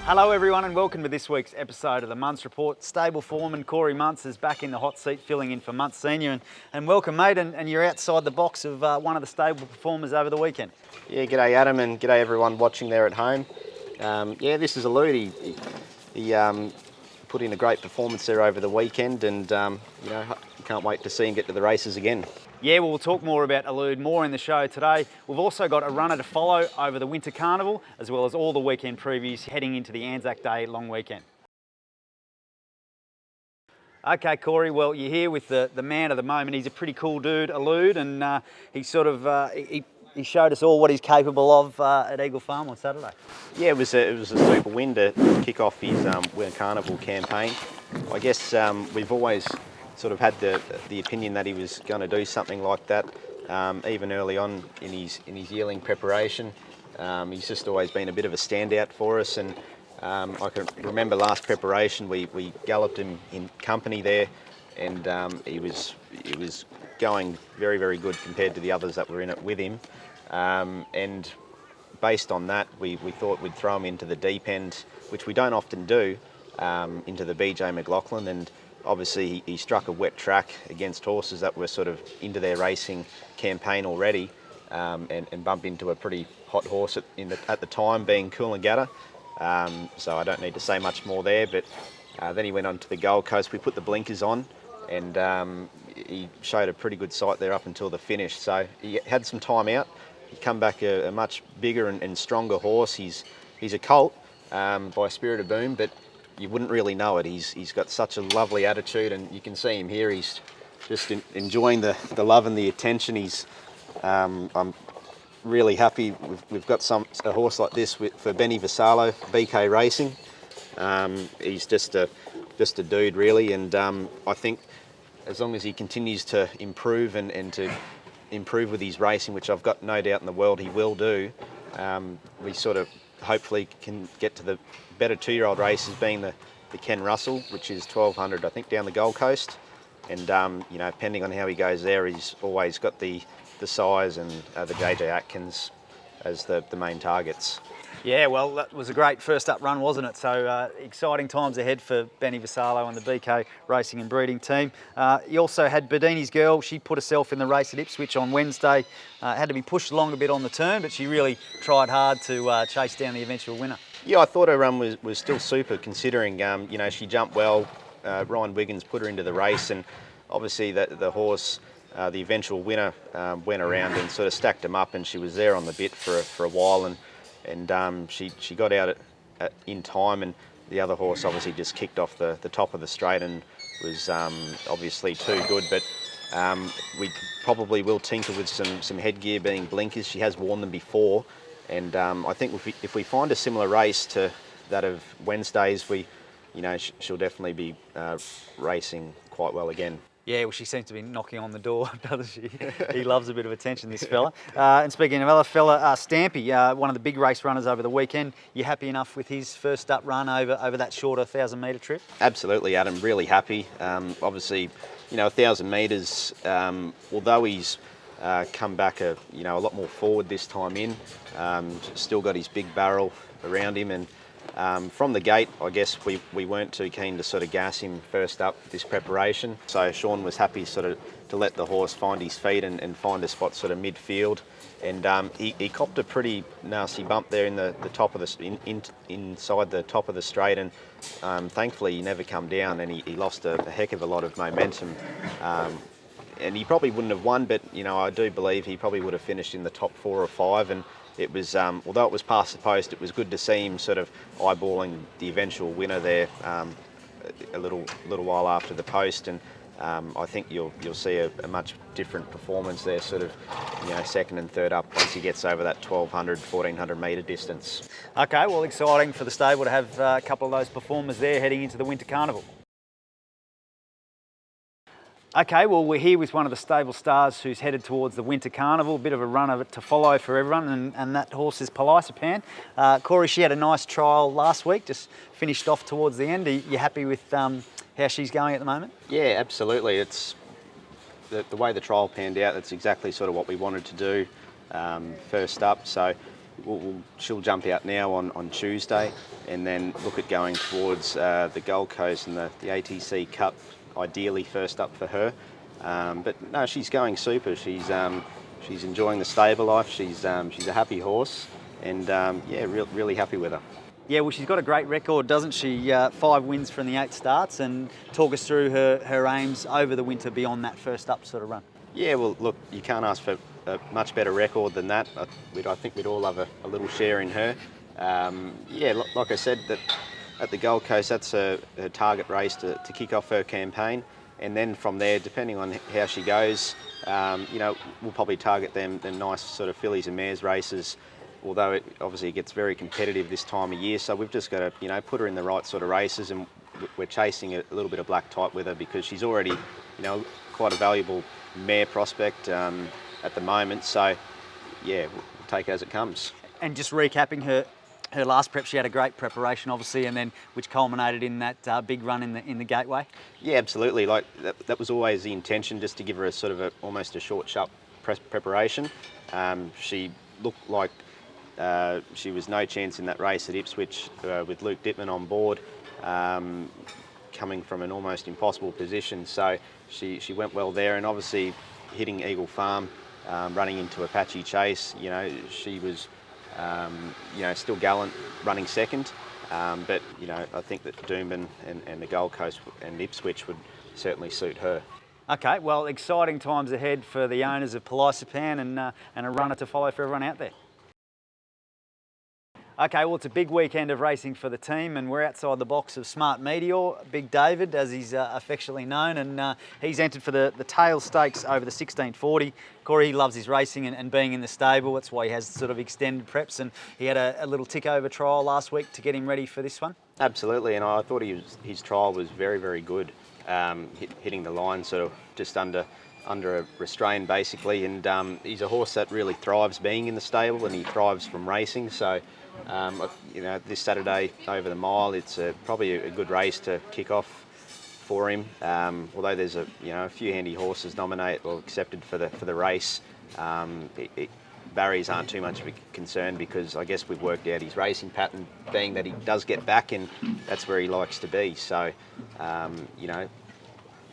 Hello everyone and welcome to this week's episode of the Munce Report. Stable foreman Corey Munce is back in the hot seat filling in for Munce Senior. And welcome mate, and you're outside the box of one of the stable performers over the weekend. Yeah, g'day Adam and g'day everyone watching there at home. This is Elude. He put in a great performance there over the weekend and can't wait to see him get to the races again. Yeah, well, we'll talk more about Elude more in the show today. We've also got a runner to follow over the Winter Carnival, as well as all the weekend previews heading into the Anzac Day long weekend. Okay, Corey, well, you're here with the man of the moment. He's a pretty cool dude, Elude, and he showed us all what he's capable of at Eagle Farm on Saturday. Yeah, it was a super win to kick off his Winter Carnival campaign. I guess we've always sort of had the opinion that he was going to do something like that, even early on in his yearling preparation. He's just always been a bit of a standout for us, and I can remember last preparation we galloped him in company there, and he was going very, very good compared to the others that were in it with him. And based on that, we thought we'd throw him into the deep end, which we don't often do, into the BJ McLaughlin, and obviously he struck a wet track against horses that were sort of into their racing campaign already, and bumped into a pretty hot horse at the time, being Coolangatta. So I don't need to say much more there, but then he went on to the Gold Coast. We put the blinkers on, and he showed a pretty good sight there up until the finish. So he had some time out. He come back a much bigger and stronger horse. He's a colt by Spirit of Boom, but you wouldn't really know it. He's got such a lovely attitude, and you can see him here. He's just enjoying the love and the attention. I'm really happy we've got a horse like this for Benny Vassallo, BK Racing. He's just a dude really, and I think as long as he continues to improve and to improve with his racing, which I've got no doubt in the world he will do, we sort of hopefully can get to the better 2-year-old races, being the Ken Russell, which is 1200 I think down the Gold Coast, and depending on how he goes there, he's always got the size and the JJ Atkins as the main targets. Yeah, well, that was a great first up run, wasn't it? So exciting times ahead for Benny Vassallo and the BK Racing and Breeding team. You also had Bedini's Girl. She put herself in the race at Ipswich on Wednesday. Had to be pushed along a bit on the turn, but she really tried hard to chase down the eventual winner. Yeah, I thought her run was still super, considering she jumped well. Ryan Wiggins put her into the race, and obviously the horse, the eventual winner, went around and sort of stacked them up, and she was there on the bit for a while, and she got out in time, and the other horse obviously just kicked off the top of the straight and was obviously too good. But we probably will tinker with some headgear, being blinkers. She has worn them before, and I think if we find a similar race to that of Wednesday's, she'll definitely be racing quite well again. Yeah, well, she seems to be knocking on the door, doesn't she? He loves a bit of attention, this fella. And speaking of other fella, Stampy, one of the big race runners over the weekend. You happy enough with his first up run over that shorter 1,000-metre trip? Absolutely, Adam. Really happy. Obviously, 1,000 metres, although he's come back a lot more forward this time in, still got his big barrel around him, and from the gate, I guess we weren't too keen to sort of gas him first up this preparation. So Sean was happy sort of to let the horse find his feet and find a spot sort of midfield. And he copped a pretty nasty bump there in the top of inside the top of the straight, and thankfully he never come down, and he lost a heck of a lot of momentum. And he probably wouldn't have won, but I do believe he probably would have finished in the top 4 or 5. And it was, although it was past the post, it was good to see him sort of eyeballing the eventual winner there a little while after the post, and I think you'll see a much different performance there, sort of second and third up once he gets over that 1,200, 1,400 metre distance. Okay, well, exciting for the stable to have a couple of those performers there heading into the Winter Carnival. Okay, well, we're here with one of the stable stars who's headed towards the Winter Carnival, a bit of a run of it to follow for everyone, and that horse is Palaisapan. Corey, she had a nice trial last week, just finished off towards the end. Are you happy with how she's going at the moment? Yeah, absolutely. It's the way the trial panned out, that's exactly sort of what we wanted to do first up. So she'll jump out now on Tuesday, and then look at going towards the Gold Coast and the ATC Cup, ideally first up for her. But no, she's going super. She's enjoying the stable life. She's a happy horse, and yeah, really happy with her. Yeah, well, she's got a great record, doesn't she? 5 wins from the 8 starts, and talk us through her aims over the winter beyond that first up sort of run. Yeah, well, look, you can't ask for a much better record than that. I think we'd all have a little share in her. Yeah, like I said, that at the Gold Coast, that's her target race to kick off her campaign. And then from there, depending on how she goes, we'll probably target them nice sort of fillies and mares races, although it obviously gets very competitive this time of year. So we've just got to, put her in the right sort of races, and we're chasing a little bit of black type with her because she's already, quite a valuable mare prospect at the moment. So, yeah, we'll take it as it comes. And just recapping her last prep, she had a great preparation, obviously, and then which culminated in that big run in the Gateway. Yeah, absolutely. Like that was always the intention, just to give her a sort of almost a short, sharp preparation. She looked like she was no chance in that race at Ipswich with Luke Dittman on board, coming from an almost impossible position. So she went well there, and obviously hitting Eagle Farm, running into Apache Chase. She was still gallant running second, but I think that Doomben and the Gold Coast and Ipswich would certainly suit her. Okay, well, exciting times ahead for the owners of Pelisipan, and a runner to follow for everyone out there. Okay, well, it's a big weekend of racing for the team, and we're outside the box of Smart Meteor, Big David, as he's affectionately known, and he's entered for the tail stakes over the 1640. Corey, he loves his racing and being in the stable. That's why he has sort of extended preps, and he had a little tick-over trial last week to get him ready for this one. Absolutely, and I thought his trial was very, very good, hitting the line sort of just under a restraint basically, and he's a horse that really thrives being in the stable, and he thrives from racing. So this Saturday over the mile, it's probably a good race to kick off for him. Although there's a few handy horses nominated or accepted for the race, barriers aren't too much of a concern, because I guess we've worked out his racing pattern, being that he does get back, and that's where he likes to be. So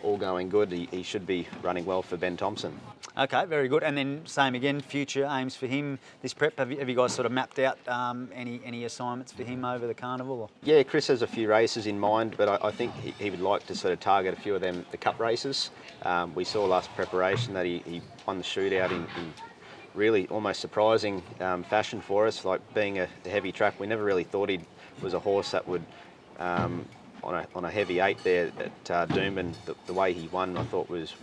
all going good, he should be running well for Ben Thompson. Okay, very good. And then same again, future aims for him this prep. Have you guys sort of mapped out any assignments for him over the carnival? Or? Yeah, Chris has a few races in mind, but I think he would like to sort of target a few of them, the cup races. We saw last preparation that he won the shootout in really almost surprising fashion for us, like being a heavy track. We never really thought he was a horse that would, on a heavy 8 there at Doomben, the way he won I thought was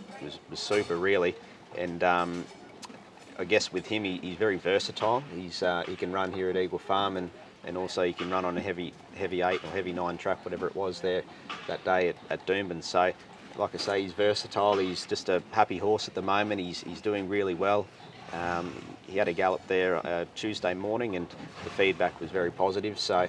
super really. And I guess with him, he's very versatile. He can run here at Eagle Farm, and also he can run on a heavy 8 or heavy 9 track, whatever it was there that day at Doomben. So, like I say, he's versatile. He's just a happy horse at the moment. He's doing really well. He had a gallop there Tuesday morning, and the feedback was very positive. So,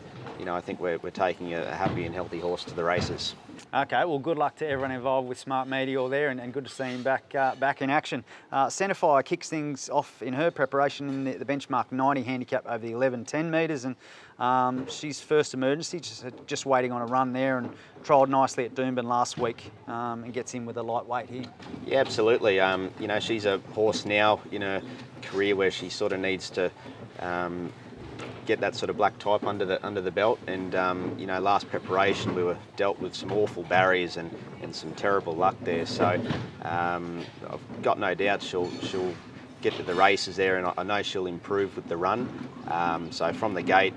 I think we're taking a happy and healthy horse to the races. Okay, well, good luck to everyone involved with Smart Meteor there, and good to see him back in action. Centrefire kicks things off in her preparation in the benchmark 90 handicap over the 11-10 metres, and she's first emergency, just waiting on a run there, and trialled nicely at Doomben last week, and gets in with a lightweight here. Yeah, absolutely. She's a horse now in a career where she sort of needs to get that sort of black type under the belt, and last preparation we were dealt with some awful barriers and some terrible luck there. So I've got no doubt she'll get to the races there, and I know she'll improve with the run. So from the gate,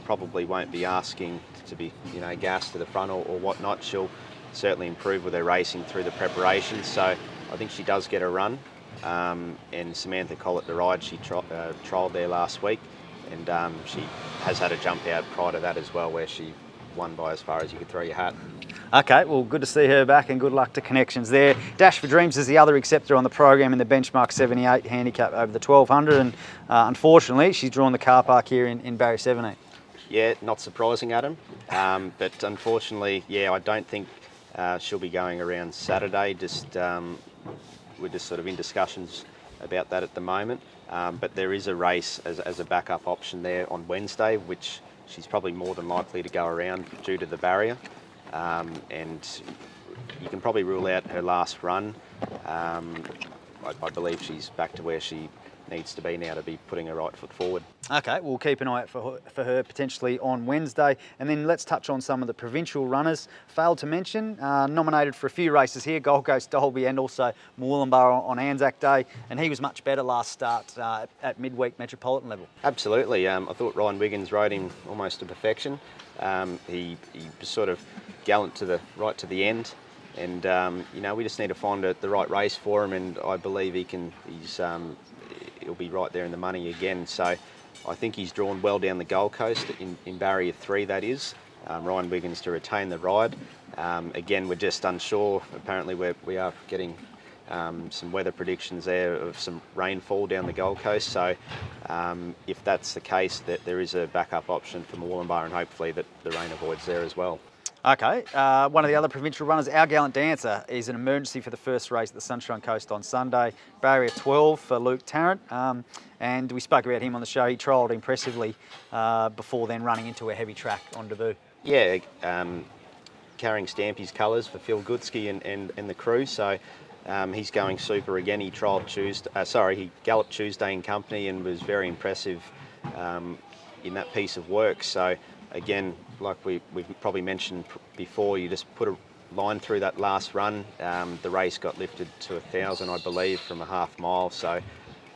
probably won't be asking to be gassed to the front or whatnot. She'll certainly improve with her racing through the preparation. So I think she does get a run. And Samantha Collett, the ride, she trialled there last week, and she has had a jump out prior to that as well, where she won by as far as you could throw your hat. Okay, well, good to see her back, and good luck to Connections there. Dash for Dreams is the other acceptor on the program in the benchmark 78 handicap over the 1200, and unfortunately she's drawn the car park here in Barrier 17. Yeah, not surprising, Adam, but unfortunately, I don't think she'll be going around Saturday. We're just sort of in discussions about that at the moment. But there is a race as a backup option there on Wednesday, which she's probably more than likely to go around due to the barrier. And you can probably rule out her last run. I believe she's back to where she needs to be now to be putting her right foot forward. Okay, we'll keep an eye out for her potentially on Wednesday. And then let's touch on some of the provincial runners. Failed to mention, nominated for a few races here, Gold Coast Dolby and also Mooloombah on Anzac Day. And he was much better last start at midweek metropolitan level. Absolutely. I thought Ryan Wiggins rode him almost to perfection. He was sort of gallant right to the end. And, we just need to find the right race for him. And I believe he'll be right there in the money again. So I think he's drawn well down the Gold Coast in barrier 3, that is. Ryan Wiggins to retain the ride. Again, we're just unsure. Apparently we are getting some weather predictions there of some rainfall down the Gold Coast. So if that's the case, that there is a backup option for Mooloombah, and hopefully that the rain avoids there as well. Okay, one of the other provincial runners, Our Gallant Dancer, is an emergency for the first race at the Sunshine Coast on Sunday. Barrier 12 for Luke Tarrant, and we spoke about him on the show. He trialled impressively before then running into a heavy track on debut. Yeah, carrying Stampy's colours for Phil Goodsky and the crew, so he's going super again. He he galloped Tuesday in company and was very impressive in that piece of work. So again, like we've probably mentioned before, you just put a line through that last run. The race got lifted to 1,000, I believe, from a half mile. So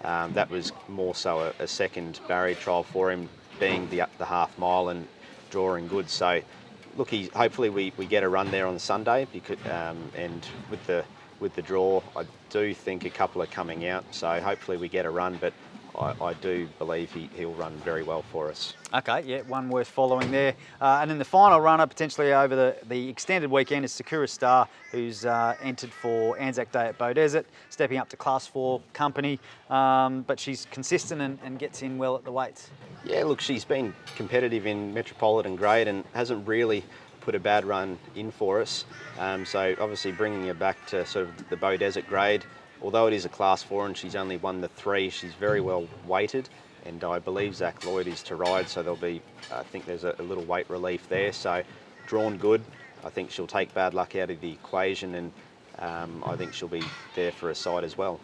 that was more so a second barrier trial for him, being the half mile and drawing good. So look, hopefully we get a run there on Sunday, because and with the draw, I do think a couple are coming out. So hopefully we get a run, but I do believe he'll run very well for us. Okay, yeah, one worth following there. And then the final runner potentially over the extended weekend is Sakura Star, who's entered for Anzac Day at Beaudesert, stepping up to Class 4 company, but she's consistent and gets in well at the weights. Yeah, look, she's been competitive in Metropolitan grade and hasn't really put a bad run in for us. So obviously bringing her back to sort of the Beaudesert grade, although it is a Class 4 and she's only won the 3, she's very well weighted, and I believe Zach Lloyd is to ride, so there'll be, I think there's a little weight relief there. So drawn good. I think she'll take bad luck out of the equation, and I think she'll be there for a side as well.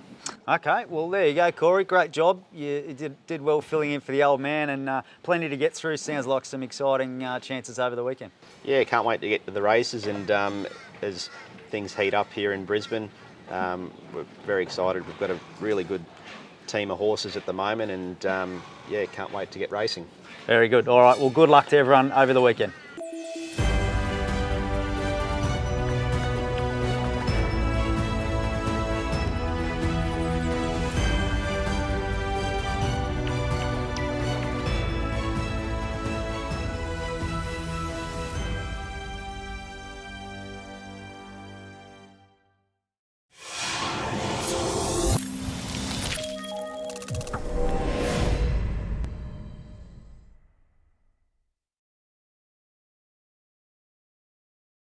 Okay, well there you go, Corey. Great job. You did well filling in for the old man, and plenty to get through. Sounds like some exciting chances over the weekend. Yeah, can't wait to get to the races, and as things heat up here in Brisbane, we're very excited. We've got a really good team of horses at the moment, and yeah, can't wait to get racing. Very good. All right, well, good luck to everyone over the weekend.